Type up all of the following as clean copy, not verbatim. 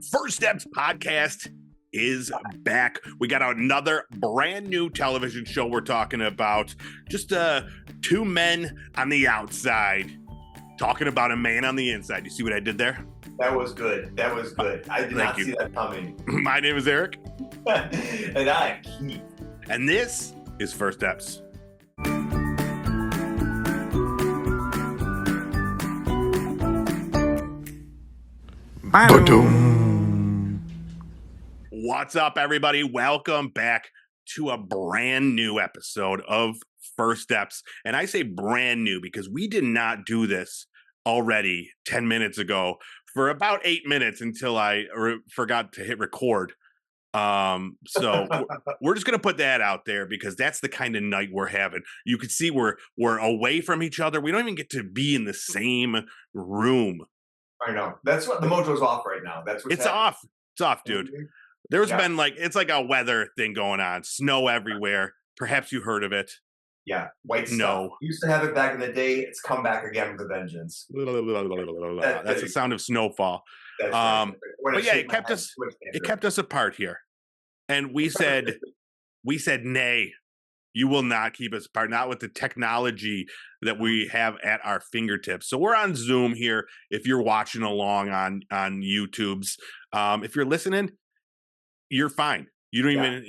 First Steps Podcast is back. We got another brand new television show we're talking about. Just two men on the outside talking about a man on the inside. You see what I did there? That was good. That was good. I did not see that coming. My name is Eric. And I'm Keith. And this is First Steps. What's up, everybody? Welcome back to a brand new episode of First Steps. And I say brand new because we did not do this already 10 minutes ago for about 8 minutes until I forgot to hit record. So we're just going to put that out there because that's the kind of night we're having. You can see we're away from each other. We don't even get to be in the same room. I know. That's what the mojo's off right now. That's what's happening. Off. It's off, dude. There's been it's like a weather thing going on. Snow everywhere. Perhaps you heard of it. Yeah. White stuff. No. We used to have it back in the day. It's come back again with a vengeance. That's the sound of snowfall. That's right. But yeah, it kept us apart here. And we said, nay, you will not keep us apart, not with the technology that we have at our fingertips. So we're on Zoom here. If you're watching along on YouTube's, if you're listening, you're fine. You don't even,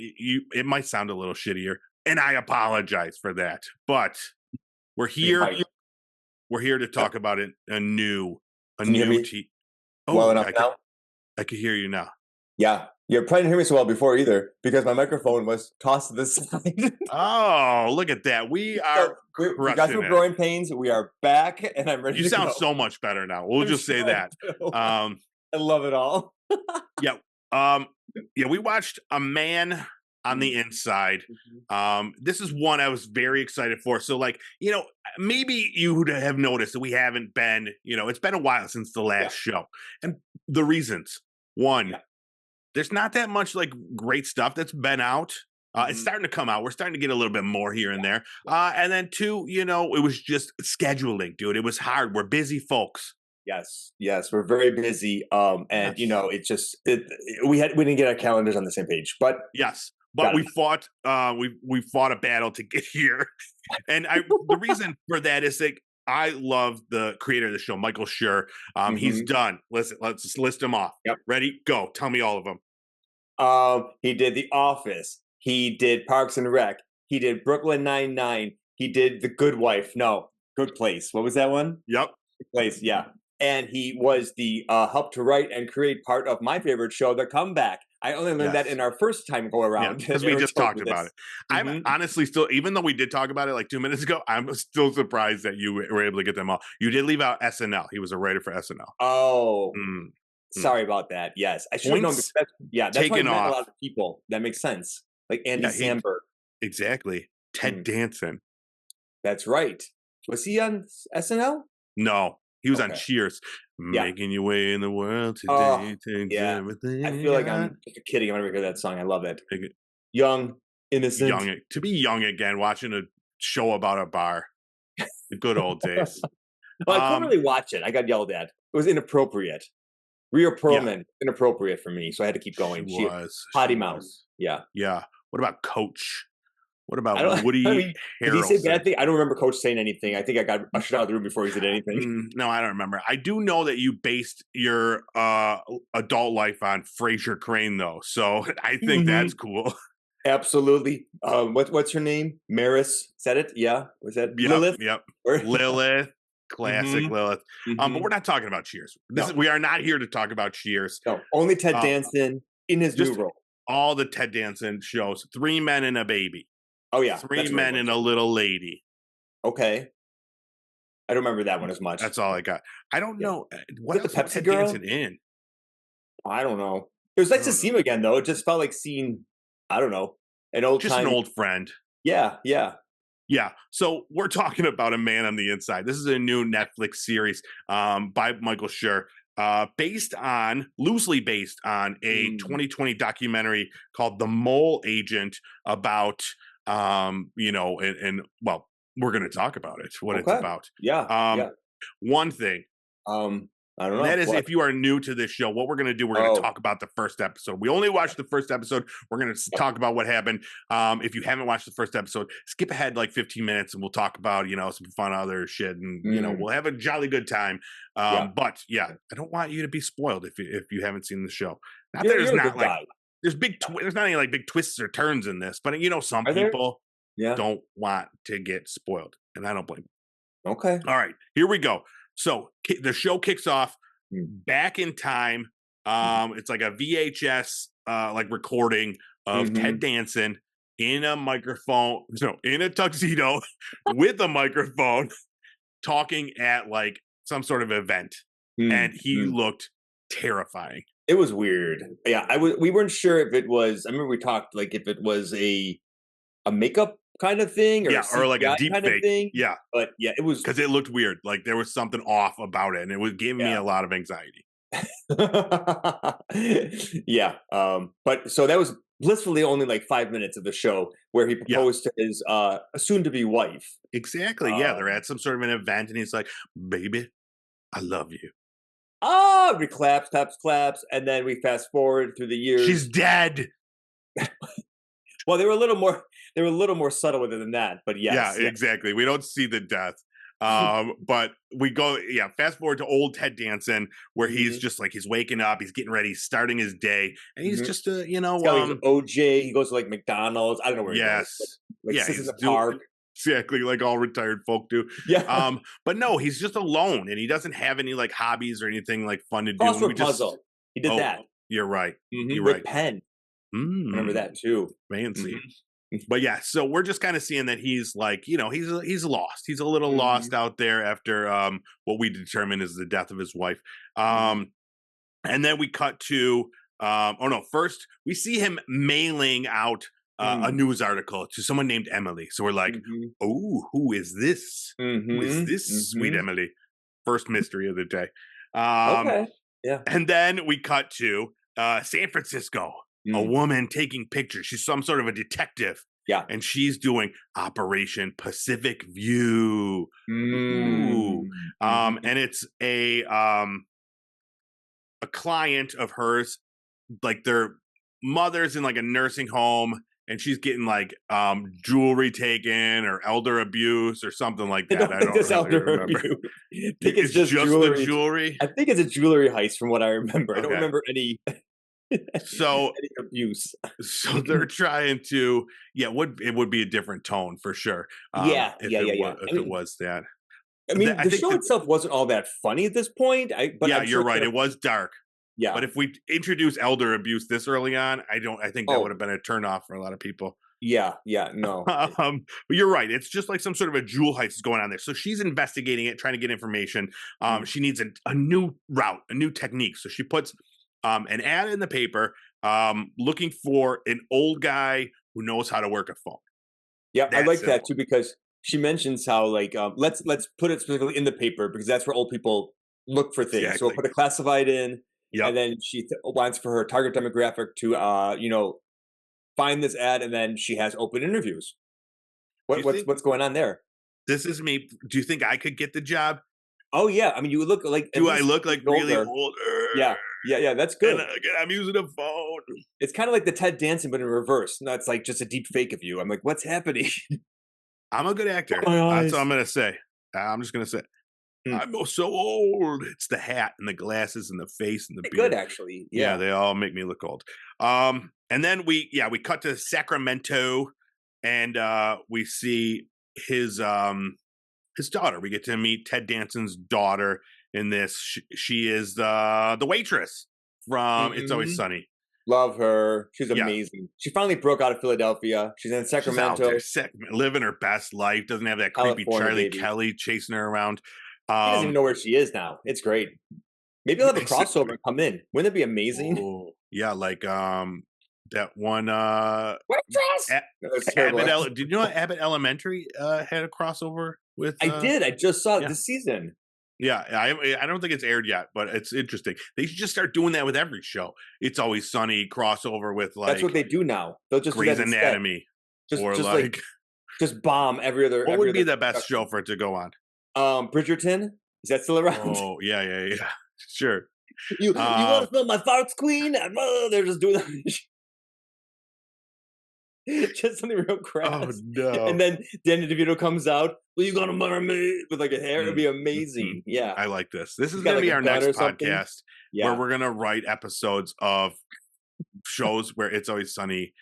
it might sound a little shittier, and I apologize for that, but we're here. We're here to talk about a new well enough now? I can hear you now. Yeah. You probably didn't hear me so well before either because my microphone was tossed to the side. Oh, look at that. We are we got through growing pains. We are back and I'm ready to go. You sound so much better now. We'll just say that. I love it all. We watched A Man on the Inside. This is one I was very excited for. So maybe you would have noticed that we haven't been, it's been a while since the last show. And the reasons, one, there's not that much great stuff that's been out. It's starting to come out. We're starting to get a little bit more here and there. And then two, it was just scheduling, dude. It was hard. We're busy folks. Yes, we're very busy. It's just we didn't get our calendars on the same page. But we fought we fought a battle to get here. And the reason for that is I love the creator of the show, Michael Schur. He's done. Listen, let's just list them off. Yep. Ready? Go. Tell me all of them. He did The Office. He did Parks and Rec. He did Brooklyn Nine-Nine. He did The Good Wife. No, Good Place. What was that one? Yep. Good Place, yeah. And he was the help to write and create part of my favorite show, The Comeback. I only learned that in our first time go around. Because we just talked about it. I'm honestly still, even though we did talk about it 2 minutes ago, I'm still surprised that you were able to get them all. You did leave out SNL. He was a writer for SNL. Oh, sorry about that. Yes. I should have known. That's why I met a lot of people. That makes sense. Like Andy Samberg. Exactly. Ted Danson. That's right. Was he on SNL? No. He was on Cheers. Making your way in the world today. Everything. I feel like I'm just kidding. I'm going to hear that song. I love it. Young, innocent. To be young again, watching a show about a bar. The good old days. Well, I couldn't really watch it. I got yelled at. It was inappropriate. Rhea Perlman, inappropriate for me. So I had to keep going. She was. Potty mouth. Yeah. Yeah. What about Coach? What about Woody Harrelson? Did he say bad thing? I don't remember Coach saying anything. I think I got ushered out of the room before he said anything. No, I don't remember. I do know that you based your adult life on Frasier Crane, though. So I think that's cool. Absolutely. What's her name? Maris. Is that it? Yeah. Was that Lilith? Yep. Lilith. Classic Lilith. But we're not talking about Cheers. We are not here to talk about Cheers. No, only Ted Danson in his new role. All the Ted Danson shows. 3 Men and a Baby. Oh, yeah. 3 Men and a Little Lady. Okay. I don't remember that one as much. That's all I got. I don't know. What else the Pepsi Ted girl? Danson in? I don't know. It was nice to see him again, though. It just felt like seeing, I don't know, an old friend. Yeah. So we're talking about A Man on the Inside. This is a new Netflix series by Michael Schur. Loosely based on a 2020 documentary called The Mole Agent about, we're going to talk about it, what it's about. Yeah. One thing, I don't know. That is, what? if you are new to this show, what we're going to do, we're going to talk about the first episode. We only watched the first episode. We're going to talk about what happened. If you haven't watched the first episode, skip ahead like 15 minutes and we'll talk about, some fun other shit. And, we'll have a jolly good time. But yeah, I don't want you to be spoiled if you haven't seen the show. Not that there's not like, there's not any like big twists or turns in this, but some people don't want to get spoiled. And I don't blame them. Okay. All right, here we go. So the show kicks off back in time. It's like a VHS like recording of Ted Danson in a microphone, in a tuxedo with a microphone, talking at like some sort of event, and he looked terrifying. It was weird. Yeah, we weren't sure if it was. I remember we talked like if it was a makeup kind of thing, or like a deep kind fake of thing. Yeah, but yeah, it was because it looked weird. Like there was something off about it, and it was giving me a lot of anxiety. Yeah, but so that was blissfully only like 5 minutes of the show where he proposed to his soon-to-be wife. Exactly. They're at some sort of an event, and he's like, "Baby, I love you." We claps, and then we fast forward through the years. She's dead. Well, they were a little more subtle with it than that, but yes. Yeah, exactly. We don't see the death. But we go, fast forward to old Ted Danson, where he's just like, he's waking up, he's getting ready, he's starting his day, and he's just OJ, he goes to like McDonald's, I don't know where he goes. Like sits in the park. Exactly, like all retired folk do. Yeah. But no, he's just alone, and he doesn't have any like hobbies or anything like fun to do. Crossword puzzle. He did that. You're right. You're with right. pen. Remember that too. Fancy. But yeah, so we're just kind of seeing that he's like, he's lost. He's a little lost out there after what we determine is the death of his wife. And then we cut to first we see him mailing out a news article to someone named Emily. So we're like, oh, who is this? Who is this sweet Emily? First mystery of the day. Okay. Yeah. And then we cut to San Francisco. A woman taking pictures. She's some sort of a detective. Yeah. And she's doing Operation Pacific View. Ooh. And it's a client of hers, like their mother's in like a nursing home, and she's getting like jewelry taken or elder abuse or something like that. I don't really remember. I think it's just the jewelry. I think it's a jewelry heist from what I remember. I don't remember any so any abuse. So they're trying to it would be a different tone for sure. If it was that. I mean, the show itself wasn't all that funny at this point. You're right. It was dark. Yeah. But if we introduce elder abuse this early on, I think that would have been a turnoff for a lot of people. Yeah, no. But you're right. It's just like some sort of a jewel heist is going on there. So she's investigating it, trying to get information. She needs a new route, a new technique. So she puts an ad in the paper looking for an old guy who knows how to work a phone. Yeah, I like that too, because she mentions how like let's put it specifically in the paper because that's where old people look for things. Exactly. So we'll put a classified in, and then she wants for her target demographic to find this ad, and then she has open interviews. What's going on there? This is me. Do you think I could get the job? Oh yeah, I mean you look like. Do I look like really older? Yeah, that's good. And I'm using a phone. It's kind of like the Ted Danson, but in reverse. No, it's like just a deep fake of you. I'm like, what's happening? I'm a good actor. That's what I'm going to say. I'm just going to say, I'm so old. It's the hat and the glasses and the face and the beard. Good, actually. Yeah, they all make me look old. And then we cut to Sacramento, and we see his daughter. We get to meet Ted Danson's daughter in this. She is the waitress from It's Always Sunny. Love her. She's amazing. She finally broke out of Philadelphia. She's in Sacramento. She's out there, living her best life. Doesn't have that creepy Charlie Kelly chasing her around. She doesn't even know where she is now. It's great. Maybe I'll have a crossover and come in. Wouldn't it be amazing? Oh, yeah, like that one Abbott. Did you know Abbott Elementary had a crossover with I did. I just saw it this season. Yeah, I don't think it's aired yet, but it's interesting. They should just start doing that with every show. It's Always Sunny crossover with like that's what they do now. They'll just Grey's Anatomy, just bomb every other. What would be the best show for it to go on? Bridgerton, is that still around? Oh yeah. Sure. You want to smell my farts, queen? They're just doing that. Just something real crass. Oh no! And then Danny DeVito comes out. Well, you gonna murder me with like a hair? It'd be Mm-hmm. amazing. Yeah, I like this. This is got going to like be a our gun next or something. podcast where we're going to write episodes of shows where It's Always Sunny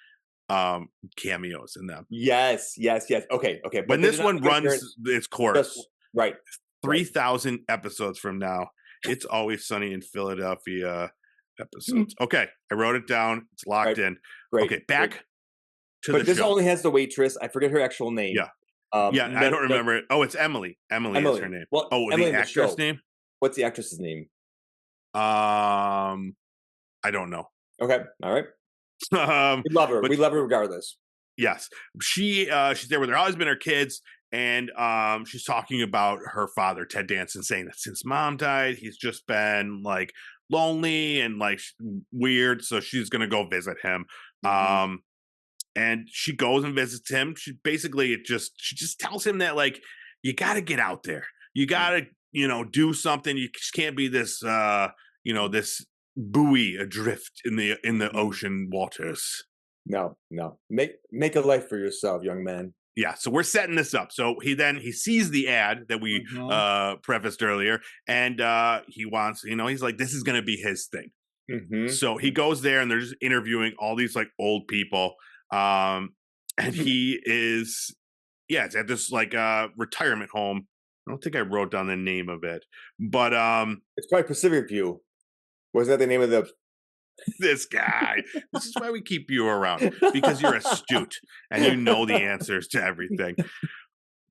cameos in them. Yes. Okay. When this one runs its course, right, 3,000 episodes from now, It's Always Sunny in Philadelphia episodes. Okay, I wrote it down. It's locked in. Great. Okay, back to but the this show. only has the waitress. I forget her actual name. Yeah. I don't remember it. Oh, it's Emily. Emily is her name. Well, oh, Emily the actress name? What's the actress's name? I don't know. Okay, all right. We love her. We love her regardless. Yes, she's there with her husband, her kids, and she's talking about her father, Ted Danson, saying that since mom died, he's just been like lonely and like weird. So she's gonna go visit him. Mm-hmm. And she goes and visits him. She just tells him that like you got to get out there. You got to do something. You just can't be this this buoy adrift in the ocean waters. No. Make a life for yourself, young man. Yeah, so we're setting this up. So he sees the ad that we prefaced earlier, and he wants, he's like, this is going to be his thing. Mm-hmm. So he goes there, and they're just interviewing all these like old people, and he is, it's at this like retirement home. I don't think I wrote down the name of it, but it's probably Pacific View. Was that the name of the? This guy. This is why we keep you around, because you're astute and you know the answers to everything.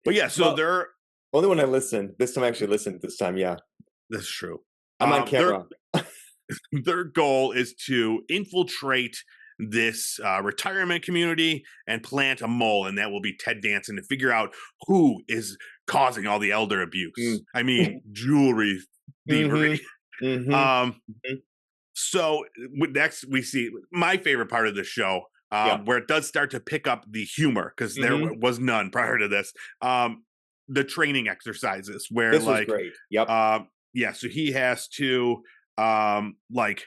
But yeah, so they're only when I listen. This time I actually listened. This time, yeah, that's true. I'm on camera. Their goal is to infiltrate this retirement community and plant a mole, and that will be Ted Danson, to figure out who is causing all the elder abuse. I mean, jewelry thievery. So next we see my favorite part of the show, where it does start to pick up the humor, because there was none prior to this. The training exercises where this was great. Yep. So he has to like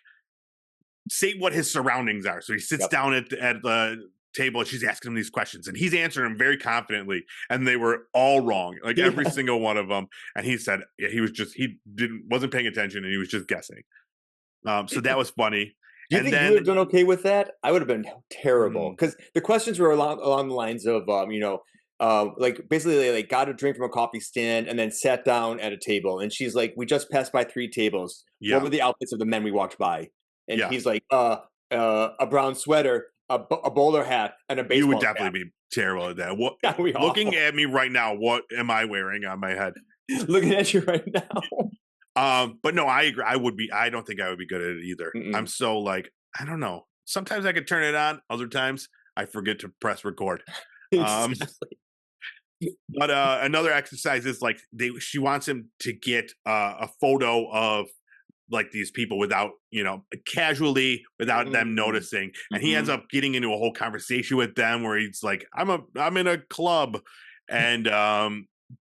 say what his surroundings are. So he sits down at the table and she's asking him these questions and he's answering them very confidently, and they were all wrong, like every single one of them. And he said he wasn't paying attention and he was just guessing. So that was funny. Do you think you would have done okay with that? I would have been terrible, because the questions were along the lines of like basically they like got a drink from a coffee stand and then sat down at a table, and she's like, we just passed by 3 tables. What were the outfits of the men we walked by? And he's like, a brown sweater, a bowler hat, and a baseball You would definitely be terrible at that. What? Looking at me right now, what am I wearing on my head? Looking at you right now. But no, I agree. I don't think I would be good at it either. I'm so like, I don't know. Sometimes I could turn it on. Other times I forget to press record. But another exercise is like she wants him to get a photo of like these people without, casually, without them noticing. And he ends up getting into a whole conversation with them where he's like, I'm in a club. And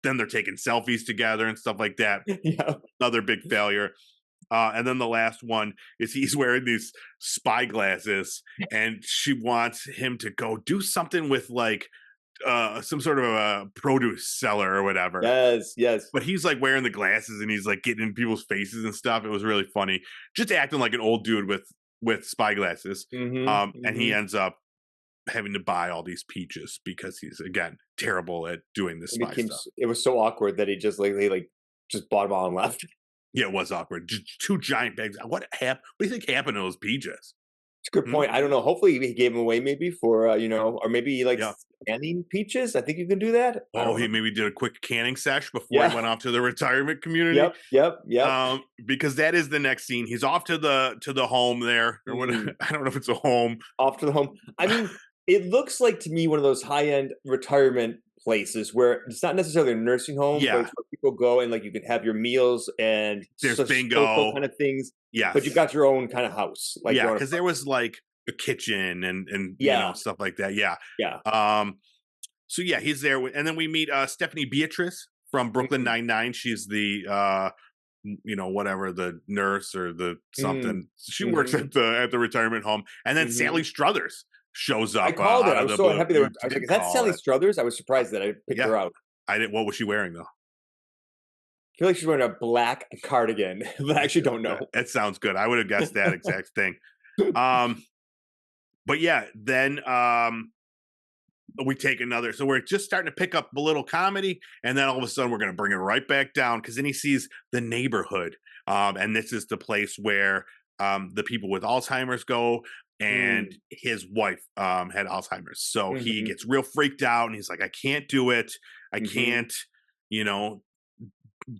then they're taking selfies together and stuff like that. Another big failure. And then the last one is he's wearing these spy glasses and she wants him to go do something with like some sort of a produce seller or whatever. Yes. But he's like wearing the glasses and he's like getting in people's faces and stuff. It was really funny. Just acting like an old dude with spy glasses. And he ends up having to buy all these peaches because he's, again, terrible at doing this spy stuff. It was so awkward that he just just bought them all and left. Yeah, it was awkward. Just 2 giant bags. What happened? What do you think happened to those peaches? It's a good point. I don't know. Hopefully he gave them away maybe for, or maybe canning peaches. I think you can do that. Oh, he maybe did a quick canning sesh before he went off to the retirement community. Yep. Because that is the next scene. He's off to the home there. Or whatever. I don't know if it's a home. Off to the home. I mean, it looks like to me one of those high-end retirement places where it's not necessarily a nursing home, but it's where people go and like you can have your meals and there's bingo kind of things. Yeah, but you got your own kind of house. Like because there was like a kitchen and stuff like that. So he's there, and then we meet Stephanie Beatrice from Brooklyn Nine-Nine. She's the whatever, the nurse or the something. She works at the retirement home, and then Sally Struthers shows up. I called it. Out I of was the so blue. happy. I was like, "Is that Sally Struthers?" I was surprised that I picked her out. I didn't. What was she wearing though? I feel like she's wearing a black cardigan, but I actually don't know. It sounds good. I would have guessed that exact thing. But yeah, then we take another. So we're just starting to pick up a little comedy, and then all of a sudden we're going to bring it right back down because then he sees the neighborhood, and this is the place where the people with Alzheimer's go, and his wife had Alzheimer's, so he gets real freaked out, and he's like, "I can't do it. I can't,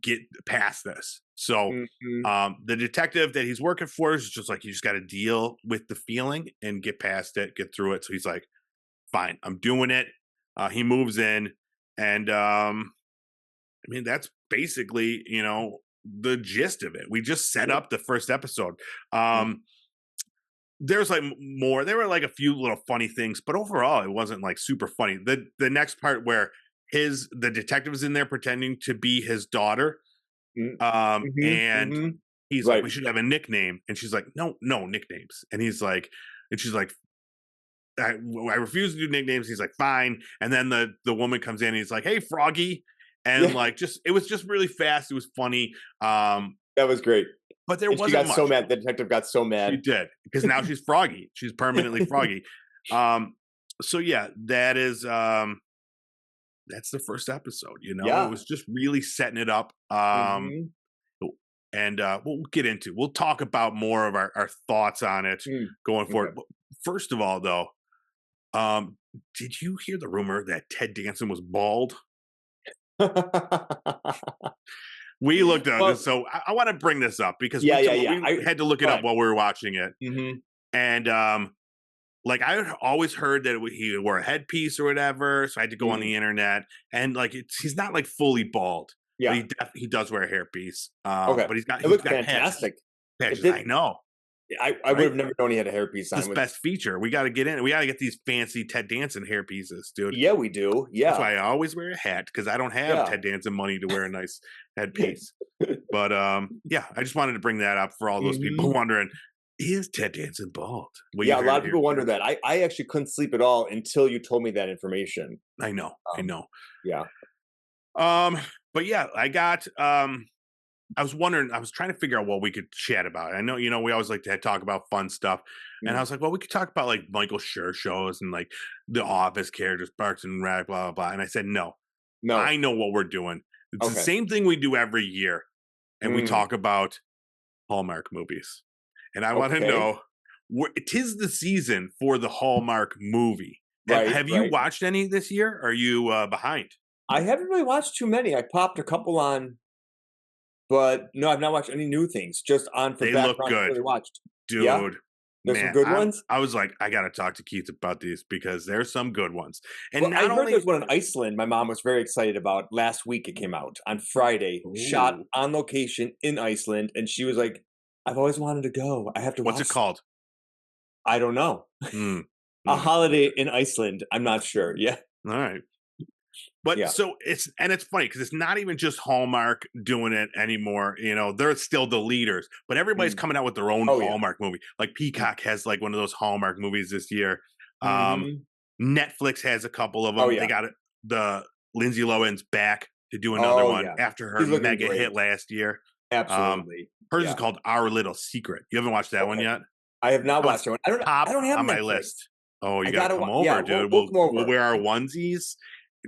get past this." So the detective that he's working for is just like, you just got to deal with the feeling and get past it, get through it. So he's like, fine, I'm doing it. He moves in, and that's basically the gist of it. We just set up the first episode. There's like more. There were like a few little funny things, but overall it wasn't like super funny. The next part where the detective is in there pretending to be his daughter, and he's like, we should have a nickname, and she's like, no nicknames, and she's like, I refuse to do nicknames. He's like, fine. And then the woman comes in, and he's like, hey, Froggy, and it was just really fast. It was funny. That was great. But there wasn't she got much. So mad. The detective got so mad. She did, because now she's Froggy. She's permanently Froggy. So yeah, that is that's the first episode. It was just really setting it up. And we'll get into. We'll talk about more of our thoughts on it going forward. But first of all, though, did you hear the rumor that Ted Danson was bald? We looked at it, so I want to bring this up because we had to look it up while we were watching it. And like, I always heard that he wore a headpiece or whatever, so I had to go on the internet, and like he's not like fully bald. Yeah, but he does wear a hairpiece. But he's got fantastic. Patches. I know. I would have never known he had a hairpiece on. His best feature. We got to get in. We got to get these fancy Ted Danson hairpieces, dude. Yeah, we do. Yeah, that's why I always wear a hat, because I don't have Ted Danson money to wear a nice headpiece. But I just wanted to bring that up for all those people wondering, is Ted Danson bald? Well, a lot of people wonder that. I actually couldn't sleep at all until you told me that information. I know. Yeah. But yeah, I got. I was wondering. I was trying to figure out what we could chat about. I know, we always like to talk about fun stuff, and I was like, well, we could talk about like Michael Schur shows and like The Office characters, Parks and Rec, blah blah blah. And I said, no. I know what we're doing. It's the same thing we do every year, and we talk about Hallmark movies. And I want to know, tis the season for the Hallmark movie. Have you watched any this year? Or are you behind? I haven't really watched too many. I popped a couple on, but no, I've not watched any new things. Just on for background. They look good. Really watched. Dude. Yeah? There's some good ones? I was like, I got to talk to Keith about these, because there's some good ones. And I heard there's one in Iceland my mom was very excited about. Last week it came out on Friday. Ooh. Shot on location in Iceland. And she was like, I've always wanted to go. I have to watch. What's it called? I don't know. A Holiday in Iceland. I'm not sure. Yeah. All right. But so it's funny because it's not even just Hallmark doing it anymore. They're still the leaders, but everybody's coming out with their own Hallmark movie. Like Peacock has like one of those Hallmark movies this year. Netflix has a couple of them. They got the Lindsay Lohan's back to do another one after her mega hit last year. Absolutely. Hers is called Our Little Secret. You haven't watched that one yet? I have not watched it. I don't have on Netflix. My list. Oh, you gotta come over, dude. We'll wear our onesies,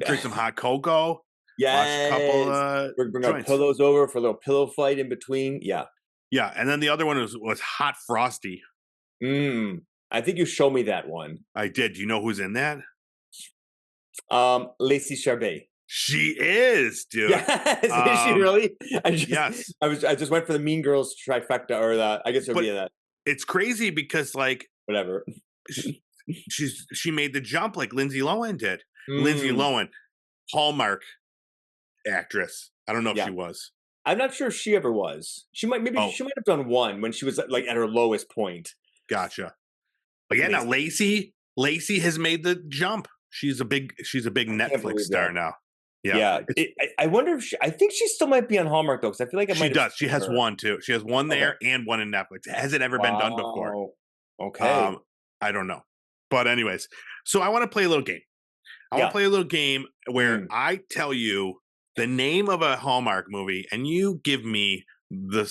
drink some hot cocoa. Watch a couple. We're bring our pillows over for a little pillow fight in between. Yeah. And then the other one was Hot Frosty. I think you showed me that one. I did. Do you know who's in that? Lacey Chabert. She is, dude. Yes, is she really? Yes. I just went for the Mean Girls trifecta, or I guess it would be that. It's crazy because like whatever. She made the jump like Lindsay Lohan did. Lindsay Lohan, Hallmark actress. I don't know if she was. I'm not sure if she ever was. She might have done one when she was like at her lowest point. Gotcha. But yeah, now Lacey has made the jump. She's a big Netflix star now. Yeah. I wonder if I think she still might be on Hallmark though, because I feel like she does. She has one too. She has one there and one in Netflix. Has it ever been done before? Okay. I don't know. But anyways, so I want to play a little game. I want to play a little game where I tell you the name of a Hallmark movie and you give me the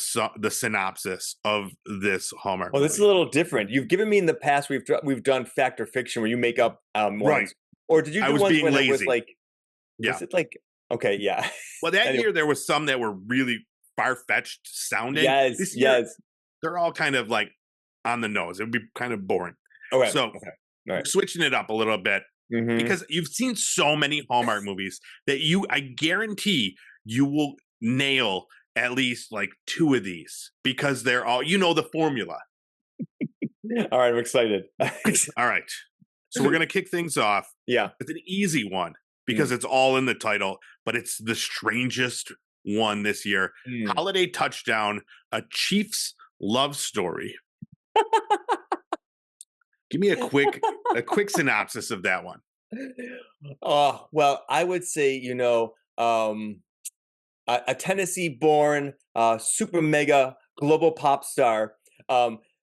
synopsis of this Hallmark movie. This is a little different. You've given me in the past, we've done fact or fiction where you make up ones. Right. Or did you do ones when lazy. it was like, yeah. Was it like, okay, yeah. Well, that year there was some that were really far-fetched sounding. Yes, this year, yes. They're all kind of like on the nose. It would be kind of boring. Okay. So we're switching it up a little bit because you've seen so many Hallmark movies that I guarantee you will nail at least like 2 of these because they're all, the formula. All right, I'm excited. All right. So we're going to kick things off. Yeah. It's an easy one because it's all in the title, but it's the strangest one this year. Holiday Touchdown, a Chiefs love story. Give me a quick synopsis of that one. Well, I would say, a Tennessee-born super mega global pop star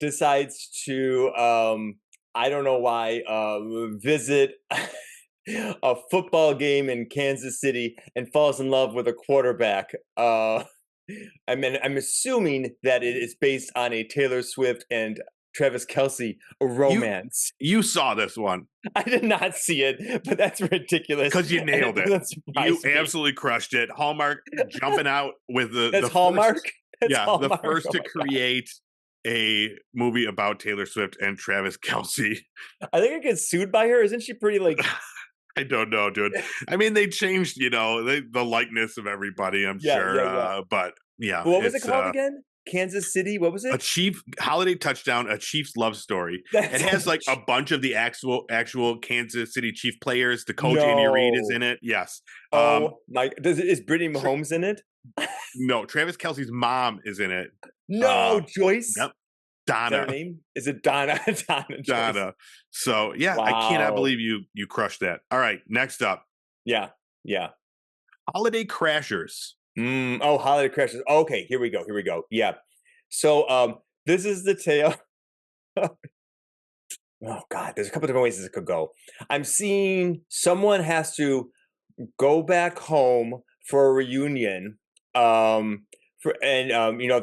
decides to I don't know why visit a football game in Kansas City and falls in love with a quarterback. I'm assuming that it is based on a Taylor Swift and Travis Kelce romance. You saw this one. I did not see it, but that's ridiculous. Because you nailed it. You absolutely crushed it. Hallmark jumping out with the Hallmark? First, Hallmark. The first to create a movie about Taylor Swift and Travis Kelce. I think it gets sued by her. Isn't she pretty like... I don't know, dude. I mean, they changed, the likeness of everybody, I'm sure. But yeah. What was it called again? Kansas City? What was it? A Chief Holiday Touchdown, a Chiefs love story. It has like a bunch of the actual Kansas City Chief players. The coach Andy Reid is in it. Yes. Is Brittany Mahomes in it? No, Travis Kelce's mom is in it. No, Joyce. Yep. Donna. Is that her name? Is it Donna? Donna. So yeah, wow. I cannot believe you crushed that. All right, next up. Yeah. Holiday Crashers. Holiday Crashers. Okay, here we go. Yeah. So this is the tale. Oh God, there's a couple different ways this could go. I'm seeing someone has to go back home for a reunion.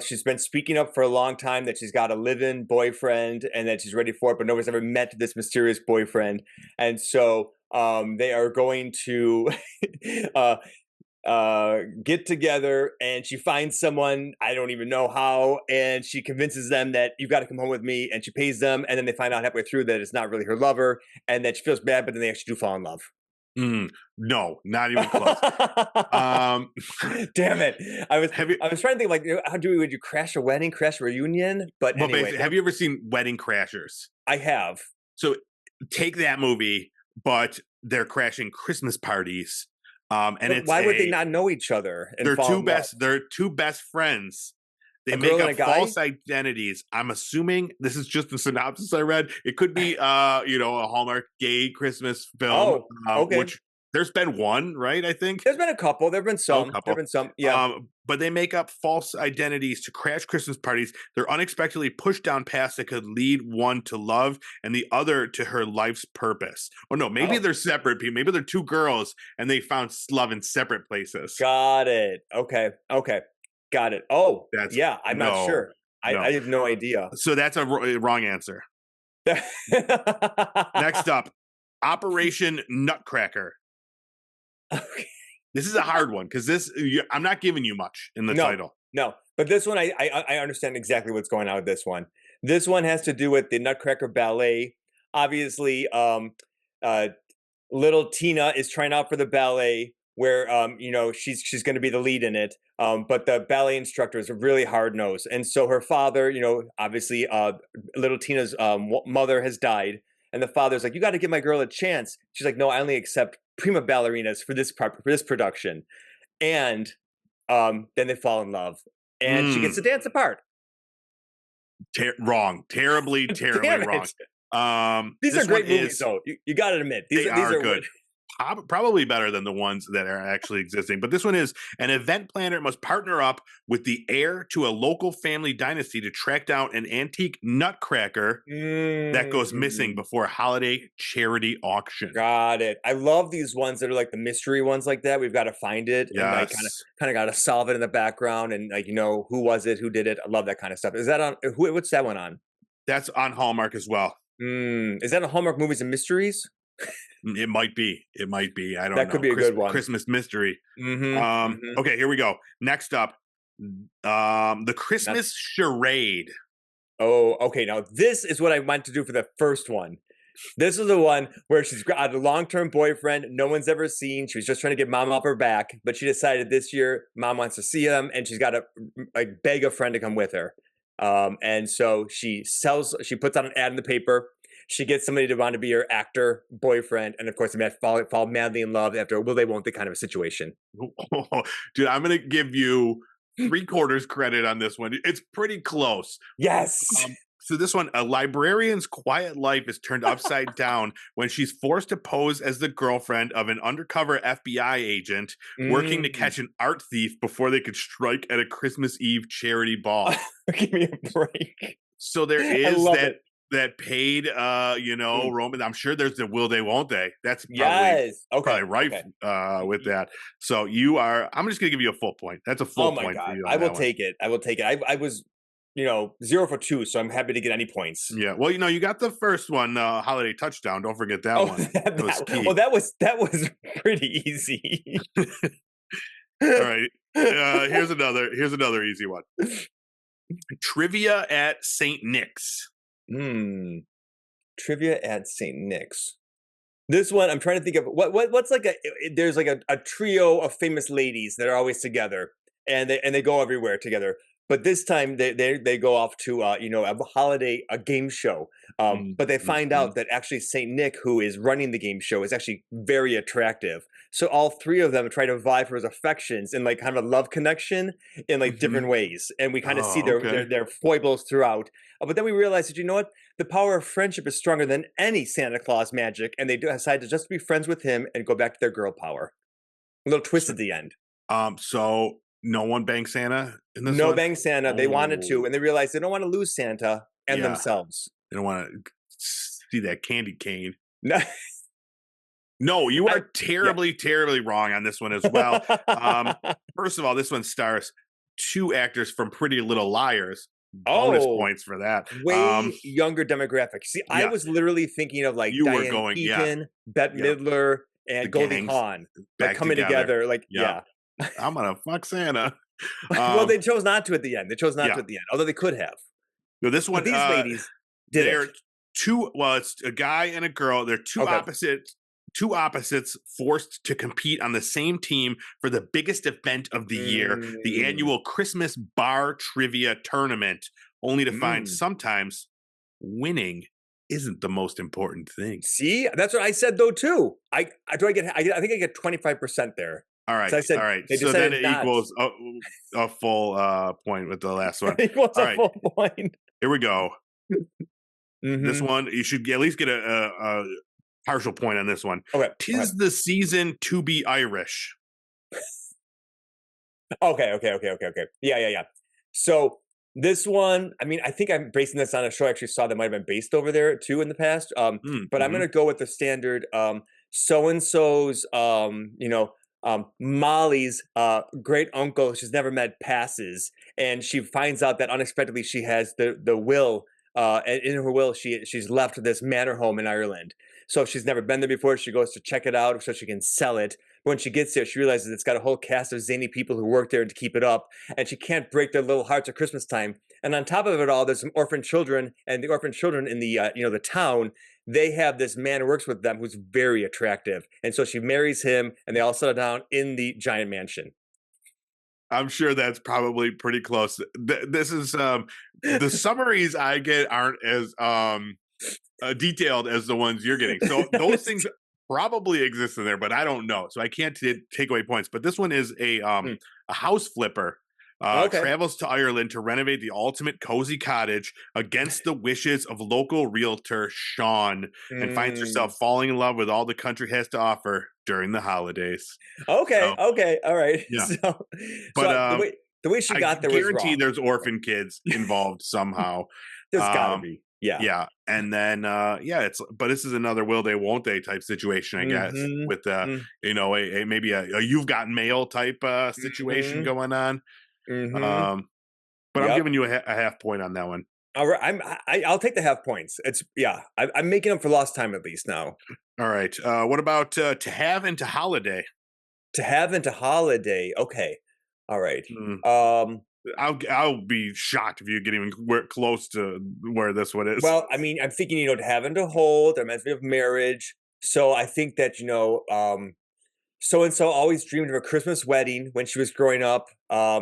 She's been speaking up for a long time that she's got a live-in boyfriend and that she's ready for it, but nobody's ever met this mysterious boyfriend. And so they are going to get together, and she finds someone, I don't even know how, and she convinces them that you've got to come home with me, and she pays them, and then they find out halfway through that it's not really her lover, and that she feels bad, but then they actually do fall in love. No, not even close. Damn it! I was trying to think like, would you crash a wedding, crash a reunion? But anyway, have you ever seen Wedding Crashers? I have. So take that movie, but they're crashing Christmas parties. Why would they not know each otother? They're two best friends. They make up false identities. I'm assuming this is just the synopsis I read. It could be, a Hallmark gay Christmas film. Okay. Which there's been one, right? I think there's been a couple. There've been some. Yeah. But they make up false identities to crash Christmas parties. They're unexpectedly pushed down paths that could lead one to love and the other to her life's purpose. Oh no, maybe they're separate people. Maybe they're two girls and they found love in separate places. Got it. Okay. Got it. Oh, I'm not sure. I have no idea. So that's a wrong answer. Next up, Operation Nutcracker. Okay. This is a hard one because I'm not giving you much in the title. No, but this one I understand exactly what's going on with this one. This one has to do with the Nutcracker ballet. Obviously, little Tina is trying out for the ballet, where she's going to be the lead in it, but the ballet instructor is a really hard nose, and so her father, obviously, little Tina's mother has died, and the father's like, "You got to give my girl a chance." She's like, "No, I only accept prima ballerinas for this production," and then they fall in love, and she gets to dance a part. Wrong, terribly wrong. These are great movies, though. You got to admit, these are good. probably better than the ones that are actually existing. But this one is an event planner must partner up with the heir to a local family dynasty to track down an antique nutcracker that goes missing before a holiday charity auction. Got it. I love these ones that are like the mystery ones like that. We've got to find it and like kind of got to solve it in the background and like, who was it, who did it? I love that kind of stuff. Is that on what's that one on? That's on Hallmark as well. Is that on Hallmark Movies and Mysteries? It might be. I don't know. That could be a good one. Christmas mystery. Okay, here we go. Next up, the Christmas charade. Oh, okay. Now this is what I meant to do for the first one. This is the one where she's got a long-term boyfriend no one's ever seen. She was just trying to get mom off her back, but she decided this year mom wants to see him, and she's got to beg a friend to come with her. And so she puts out an ad in the paper. She gets somebody to want to be her actor boyfriend, and of course, they fall madly in love after a will they won't they kind of a situation. Dude, I'm gonna give you 3/4 credit on this one. It's pretty close. Yes. So this one, a librarian's quiet life is turned upside down when she's forced to pose as the girlfriend of an undercover FBI agent working to catch an art thief before they could strike at a Christmas Eve charity ball. Give me a break. So there is that paid, Roman. I'm sure there's the will they, won't they. That's probably rife with that. So I'm just going to give you a full point. That's a full point for you. I will take it. I was 0 for 2, so I'm happy to get any points. Yeah. Well, you got the first one, holiday touchdown. Don't forget that one. That was pretty easy. All right. Here's another easy one. Trivia at St. Nick's. Trivia at St. Nick's. This one, I'm trying to think of what's like there's like a trio of famous ladies that are always together, and they go everywhere together. But this time they go off to a game show. But they find out that actually Saint Nick, who is running the game show, is actually very attractive. So all three of them try to vie for his affections in like kind of a love connection in like different ways, and we kind of see their foibles throughout. But then we realize that the power of friendship is stronger than any Santa Claus magic, and they decide to just be friends with him and go back to their girl power. A little twist at the end. So no one banged Santa in this one? No bang Santa. They wanted to, and they realized they don't want to lose Santa and themselves. They don't want to see that candy cane. No. No, you are terribly wrong on this one as well. First of all, this one stars 2 actors from Pretty Little Liars. Bonus points for that. Way younger demographic. See, I was literally thinking of like Diane Keaton, Bette Midler, and Goldie Hawn coming together. Like, I'm gonna fuck Santa. Well, they chose not to at the end. Although they could have. No, this one. But these ladies did it. It's a guy and a girl. They're two opposites forced to compete on the same team for the biggest event of the year, the annual Christmas bar trivia tournament, only to find sometimes winning isn't the most important thing. See, that's what I said though too. I think I get 25% there. All right. So So then it equals a full point with the last one. It equals a full point. Here we go. This one, you should at least get a partial point on this one. Okay. 'Tis the season to be Irish. Okay. Yeah. So this one, I mean, I think I'm basing this on a show I actually saw that might have been based over there too in the past. But I'm going to go with the standard so-and-so's, Molly's great uncle she's never met passes, and she finds out that unexpectedly she has the will. And in her will, she's left this manor home in Ireland. So she's never been there before. She goes to check it out so she can sell it. But when she gets there, she realizes it's got a whole cast of zany people who work there to keep it up, and she can't break their little hearts at Christmas time. And on top of it all, there's some orphan children, and the orphan children in the the town, they have this man who works with them who's very attractive, and so she marries him, and they all settle down in the giant mansion. I'm sure that's probably pretty close. This is the summaries I get aren't as detailed as the ones you're getting. So those things probably exist in there, but I don't know. So I can't take away points. But this one is a house flipper Okay. Travels to Ireland to renovate the ultimate cozy cottage against the wishes of local realtor Sean, and finds herself falling in love with all the country has to offer during the holidays. Okay. So, Okay. All right. yeah. So, But the way she I got there was guarantee wrong. there's orphan kids involved somehow. There's got to Um, be. Yeah. yeah, and then but this is another will they won't they type situation, I guess, with maybe a you've got mail type situation going on. But I'm Yep. giving you a half point on that one. All right. I'll take the half points. It's I'm making up for lost time at least now. All right. What about to have and to holiday? To have and to holiday. Okay. All right. I'll be shocked if you get even close to where this one is. Well, I mean, I'm thinking, to have and to hold, there reminds me of marriage. So I think that, so and so always dreamed of a Christmas wedding when she was growing up.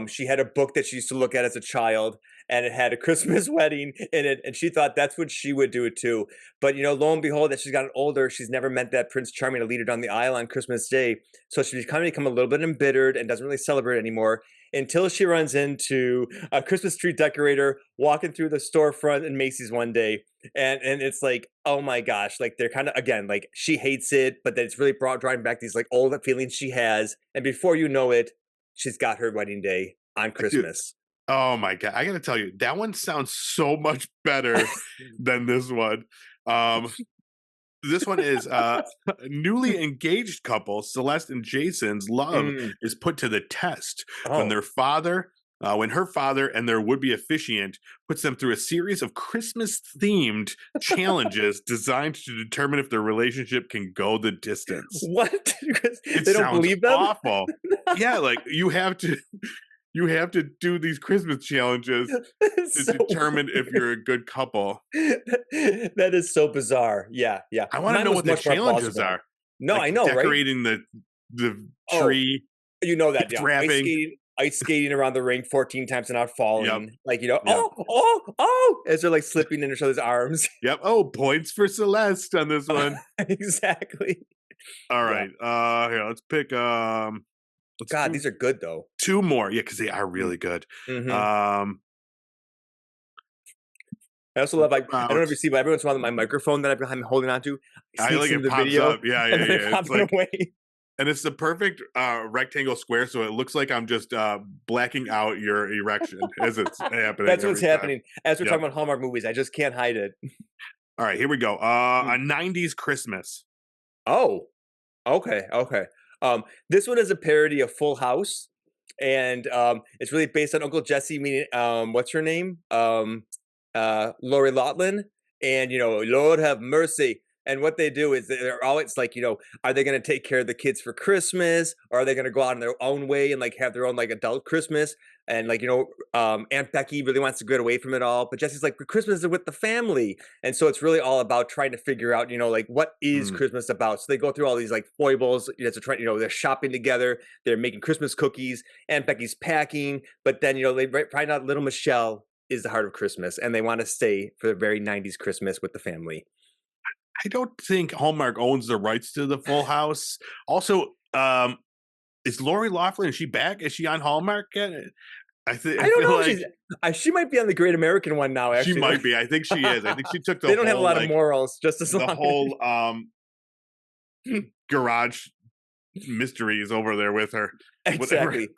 She had a book that she used to look at as a child, and it had a Christmas wedding in it, and she thought that's what she would do too. But lo and behold, as she's gotten older, she's never met that Prince Charming to lead her down the aisle on Christmas Day. So she's kind of become a little bit embittered and doesn't really celebrate anymore until she runs into a Christmas tree decorator walking through the storefront in Macy's one day. And it's like, oh my gosh, like they're kind of, again, like she hates it, but then it's really drawing back these like old feelings she has, and before you know it, she's got her wedding day on Christmas. Oh my god, I gotta tell you, that one sounds so much better than this one. This one is newly engaged couple Celeste and Jason's love is put to the test when their father when her father and their would-be officiant puts them through a series of Christmas-themed challenges designed to determine if their relationship can go the distance. What? They don't believe them? Awful. Yeah, like you have to do these Christmas challenges to determine if you're a good couple. That is so bizarre. Yeah. I want to know what the challenges are. No, like I know, decorating right? the tree. You know that, yeah. Wrapping. Ice skating around the rink 14 times and not falling. Like, Yep. oh, as they're like slipping in each other's arms. Yep. Oh, points for Celeste on this one. Exactly. All right. Here, let's pick God, these are good though. Two more. Yeah, because they are really good. I also love, I don't know if you see, but every once in a while my microphone that I'm holding on to I like it pops video, up. Yeah. It's like, away. And it's the perfect rectangle square, so it looks like I'm just blacking out your erection as it's happening. That's what's happening. As we're talking about Hallmark movies, I just can't hide it. All right, here we go. A 90s Christmas. Oh, okay. This one is a parody of Full House, and it's really based on Uncle Jesse, meaning what's her name? Lori Loughlin, and Lord have mercy. And what they do is they're always like, are they going to take care of the kids for Christmas, or are they going to go out on their own way and like have their own like adult Christmas? And like, Aunt Becky really wants to get away from it all, but Jesse's like, Christmas is with the family. And so it's really all about trying to figure out, like what is Christmas about? So they go through all these like foibles, they're shopping together, they're making Christmas cookies, Aunt Becky's packing, but then, they find out little Michelle is the heart of Christmas, and they want to stay for the very 90s Christmas with the family. I don't think Hallmark owns the rights to the Full House. Also, is Lori Loughlin? Is she back? Is she on Hallmark yet? I don't know. Like she might be on the Great American one now. Actually, she might be. I think she is. I think she took the. They don't have a lot of morals. Just as the whole garage mysteries over there with her. Exactly.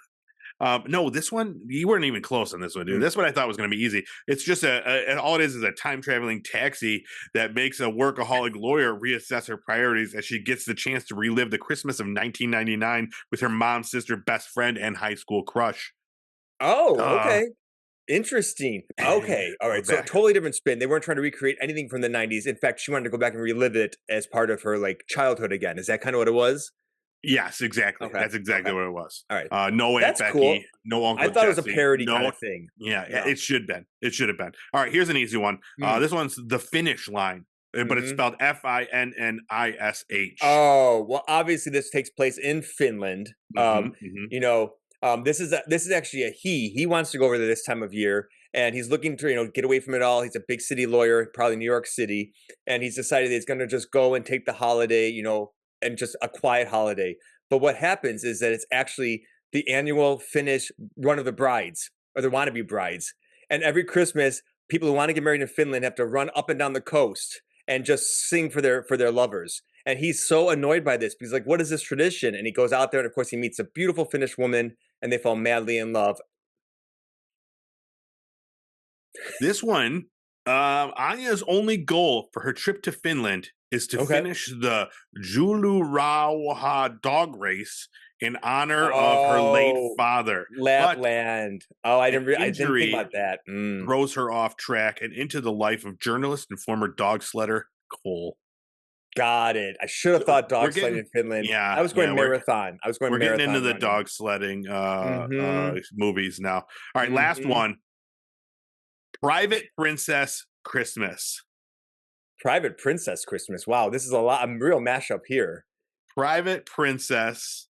No, this one, you weren't even close on this one, dude. This one I thought was going to be easy. It's just all it is a time-traveling taxi that makes a workaholic lawyer reassess her priorities as she gets the chance to relive the Christmas of 1999 with her mom's sister, best friend, and high school crush. Oh, okay. Interesting. Okay. All right. So a totally different spin. They weren't trying to recreate anything from the 90s. In fact, she wanted to go back and relive it as part of her like childhood again. Is that kind of what it was? Yes, exactly. Okay. That's exactly what it was. All right. No Aunt Becky, cool. No Uncle Jesse. I thought it was a parody kind of thing. Yeah, it should have been. It should have been. All right, here's an easy one. This one's The Finish Line, but it's spelled Finnish. Oh, well, obviously this takes place in Finland. This is actually a he. He wants to go over there this time of year, and he's looking to get away from it all. He's a big city lawyer, probably New York City, and he's decided that he's going to just go and take the holiday, and just a quiet holiday. But what happens is that it's actually the annual Finnish run of the brides or the wannabe brides. And every Christmas, people who want to get married in Finland have to run up and down the coast and just sing for their lovers. And he's so annoyed by this because like, what is this tradition? And he goes out there and of course he meets a beautiful Finnish woman and they fall madly in love. This one, Anya's only goal for her trip to Finland is to finish the Julurauha dog race in honor of her late father. Lapland. I didn't think about that. Throws her off track and into the life of journalist and former dog sledder Cole. Got it. I should have thought dog sledding in Finland. Yeah, I was going marathon. We're getting into the dog sledding movies now. All right, last one. Private Princess Christmas. Private Princess Christmas. Wow, this is a real mashup here. Private Princess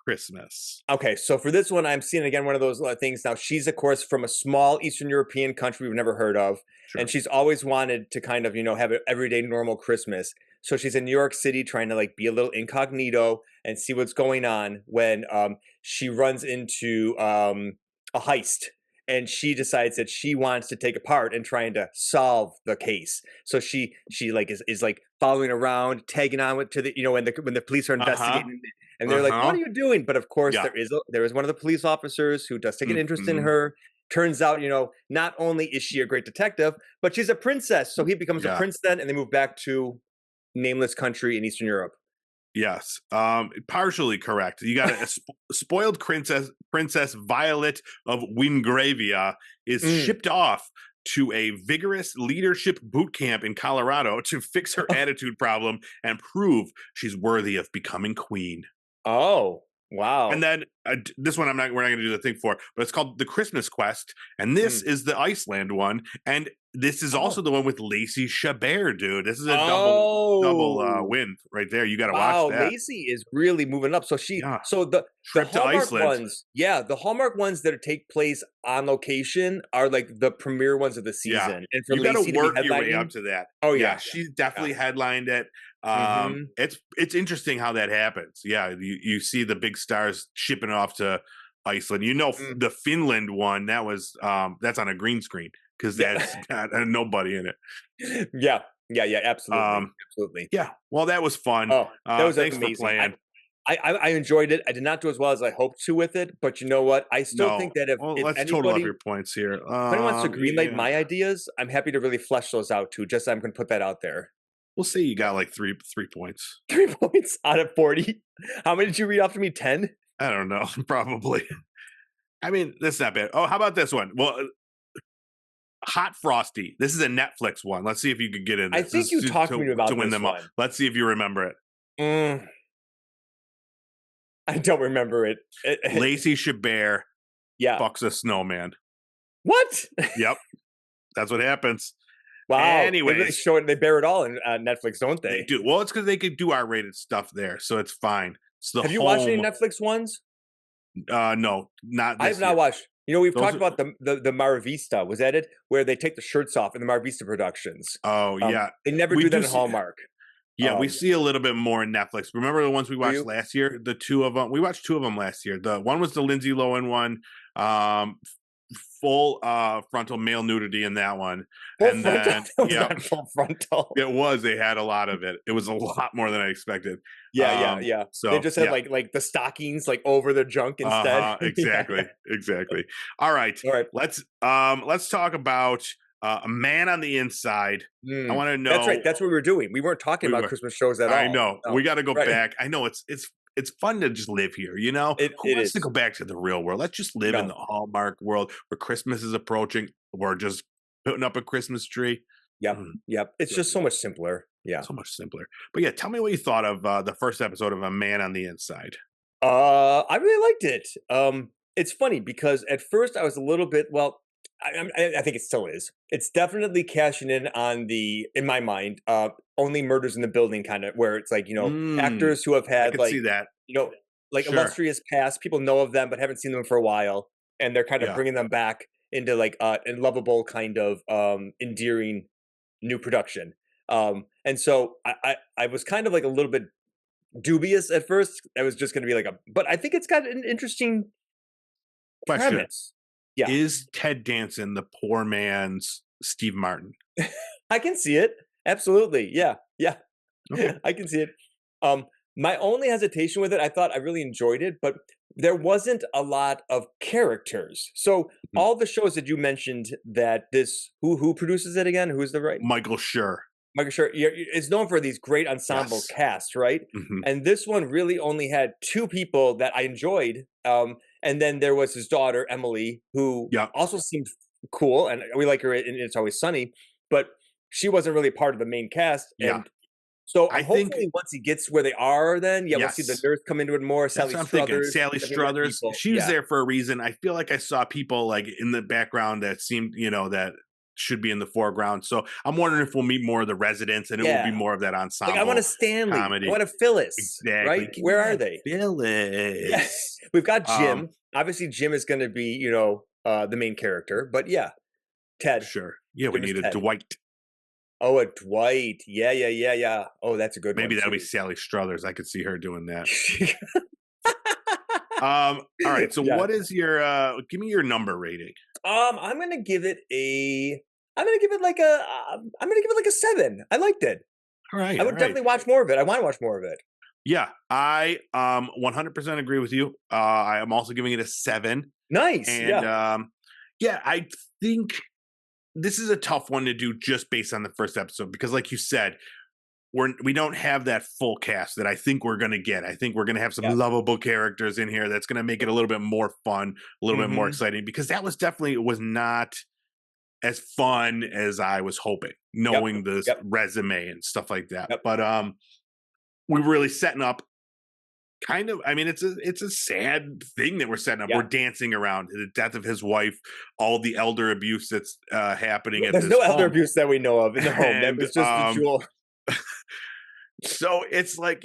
Christmas. Okay, so for this one, I'm seeing again one of those things. Now, she's of course from a small Eastern European country we've never heard of, and she's always wanted to kind of have an everyday normal Christmas. So she's in New York City trying to like be a little incognito and see what's going on when she runs into a heist. And she decides that she wants to take a part in trying to solve the case. So she like is like following around, tagging on to the when the police are investigating, and they're like, "What are you doing?" But of course, there is one of the police officers who does take an interest in her. Turns out, not only is she a great detective, but she's a princess. So he becomes a prince then, and they move back to nameless country in Eastern Europe. Yes, partially correct. You got a spoiled princess Violet of Wingravia is shipped off to a vigorous leadership boot camp in Colorado to fix her attitude problem and prove she's worthy of becoming queen. Oh, wow. And then this one we're not going to do the thing for, but it's called The Christmas Quest. And this is the Iceland one. And this is also the one with Lacey Chabert, dude. This is a double win right there. You got to watch that. Lacey is really moving up. So the Hallmark ones, the Hallmark ones that take place on location are like the premiere ones of the season. Yeah. And for you got to work your way up to that. Oh yeah, she's definitely headlined it. It's interesting how that happens. Yeah, you see the big stars shipping off to Iceland. The Finland one that's on a green screen because that's got nobody in it. Yeah, absolutely. Yeah, well, that was fun. Oh, that was thanks amazing. for playing. I enjoyed it. I did not do as well as I hoped to with it, but you know what? I still think that if let's anybody, total up your points here. If anyone wants to greenlight my ideas, I'm happy to really flesh those out too. Just I'm going to put that out there. We'll see. You got like 3 points. 3 points out of 40. How many did you read off to me? 10? I don't know. Probably. I mean, that's not bad. Oh, how about this one? Well, Hot Frosty. This is a Netflix one. Let's see if you could get in this. I think you talked to me about to win this them one. all. Let's see if you remember it. I don't remember it. Lacey Chabert fucks a snowman. What? Yep. That's what happens. Wow. Anyways. They bear it all in Netflix, don't they? They do. Well, it's because they could do R-rated stuff there, so it's fine. Have you watched any Netflix ones? No, not this I have not watched. We've talked about the Mar Vista. Was that it? Where they take the shirts off in the Mar Vista productions. Oh, yeah. They never do that in Hallmark. Yeah, we see a little bit more in Netflix. Remember the ones we watched last year? The 2 of them. We watched 2 of them last year. The one was the Lindsay Lohan one. Full frontal male nudity in that one. Full frontal. It was. They had a lot of it. It was a lot more than I expeced. Yeah. So they just had like the stockings like over the junk instead. Exactly. All right. Let's talk about A Man on the Inside. I want to know. That's right. That's what we were doing. We weren't talking about Christmas shows at all. I know. No. We got to go back. I know it's fun to just live here, Who wants to go back to the real world? Let's just live in the Hallmark world where Christmas is approaching. We're just putting up a Christmas tree. Yep. It's just so much simpler. Yeah. So much simpler. But yeah, tell me what you thought of the first episode of A Man on the Inside. I really liked it. It's funny because at first I was a little bit, I think it still is. It's definitely cashing in on in my mind, only murders in the building kind of where it's like, actors who have had see that. Illustrious past, people know of them but haven't seen them for a while, and they're kind of bringing them back into like a lovable kind of endearing new production. And so I was kind of like a little bit dubious at first. It was just going to be like but I think it's got an interesting premise. Yeah. Is Ted Danson the poor man's Steve Martin? I can see it. Absolutely. Yeah. Okay. I can see it. My only hesitation with it, I thought I really enjoyed it, but there wasn't a lot of characters. So all the shows that you mentioned that who produces it again? Who's the right? Michael Schur. Michael Schur is known for these great ensemble casts, right? And this one really only had two people that I enjoyed. And then there was his daughter, Emily, who also seemed cool. And we like her in It's Always Sunny, but she wasn't really part of the main cast. And so I think once he gets where they are, then we'll see the nurse come into it more. Sally Struthers. Sally Struthers. She was there for a reason. I feel like I saw people like in the background that seemed, that should be in the foreground. So I'm wondering if we'll meet more of the residents and it will be more of that ensemble. Like I want a Stanley. Comedy. I want a Phyllis. Exactly. Right? Where are they? Phyllis. Yes. We've got Jim. Obviously, Jim is going to be, the main character. But Ted. Sure. Yeah, we need a Dwight. Oh, a Dwight. Yeah. Oh, that's a good one. Maybe that'll be Sally Struthers. I could see her doing that. All right. So what is your give me your number rating? I'm gonna give it like a 7. I liked it. All right. I would definitely watch more of it. I want to watch more of it. Yeah, I 100% agree with you. I am also giving it a 7. Nice. And I think this is a tough one to do just based on the first episode because, like you said, we don't have that full cast that I think we're going to get. I think we're going to have some lovable characters in here that's going to make it a little bit more fun, a little bit more exciting, because that was not as fun as I was hoping, knowing the resume and stuff like that. But we're really setting up kind of, I mean, it's a sad thing that we're setting up. We're dancing around the death of his wife, all the elder abuse that's happening at this home. There's no elder abuse that we know of in the home. That was just the jewel. So it's like,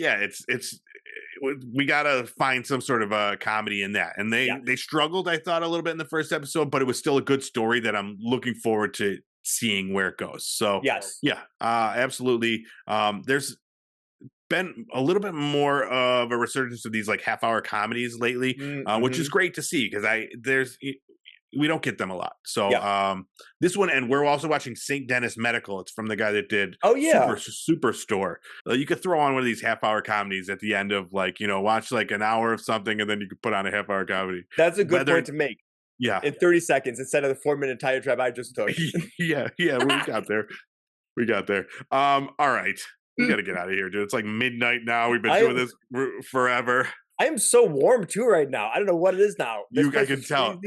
we got to find some sort of a comedy in that. And they struggled, I thought, a little bit in the first episode, but it was still a good story that I'm looking forward to seeing where it goes. So absolutely. There's been a little bit more of a resurgence of these like half-hour comedies lately, which is great to see because we don't get them a lot. So this one, and we're also watching St. Dennis Medical. It's from the guy that did Superstore. You could throw on one of these half-hour comedies at the end of watch like an hour of something, and then you could put on a half-hour comedy. That's a good point to make. Yeah, in 30 seconds instead of the 4-minute tire drive I just took. yeah, we got there. All right. We got to get out of here, dude. It's like midnight now. We've been doing this forever. I am so warm too right now. I don't know what it is now. I can tell.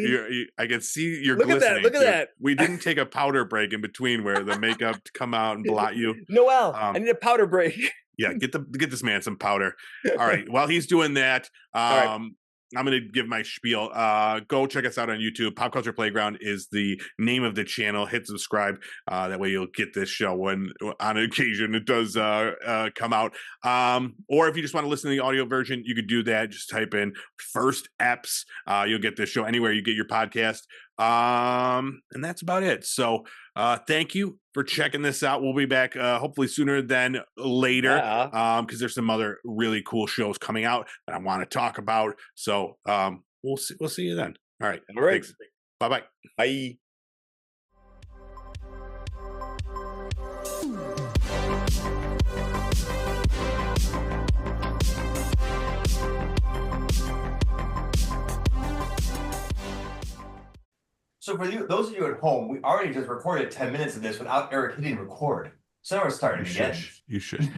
I can see you're Look glistening. Look at that. We didn't take a powder break in between where the makeup come out and blot you. Noel, I need a powder break. Yeah, get this man some powder. All right. While he's doing that, I'm going to give my spiel. Go check us out on YouTube. Pop Culture Playground is the name of the channel. Hit subscribe. That way you'll get this show when on occasion it does come out. Or if you just want to listen to the audio version, you could do that. Just type in First Eps. You'll get this show anywhere you get your podcast. And that's about it. So thank you for checking this out. We'll be back hopefully sooner than later because there's some other really cool shows coming out that I want to talk about. So we'll see you then. All right. Thanks. Bye-bye. Bye. So for those of you at home, we already just recorded 10 minutes of this without Eric hitting record. So now we're starting again. You should.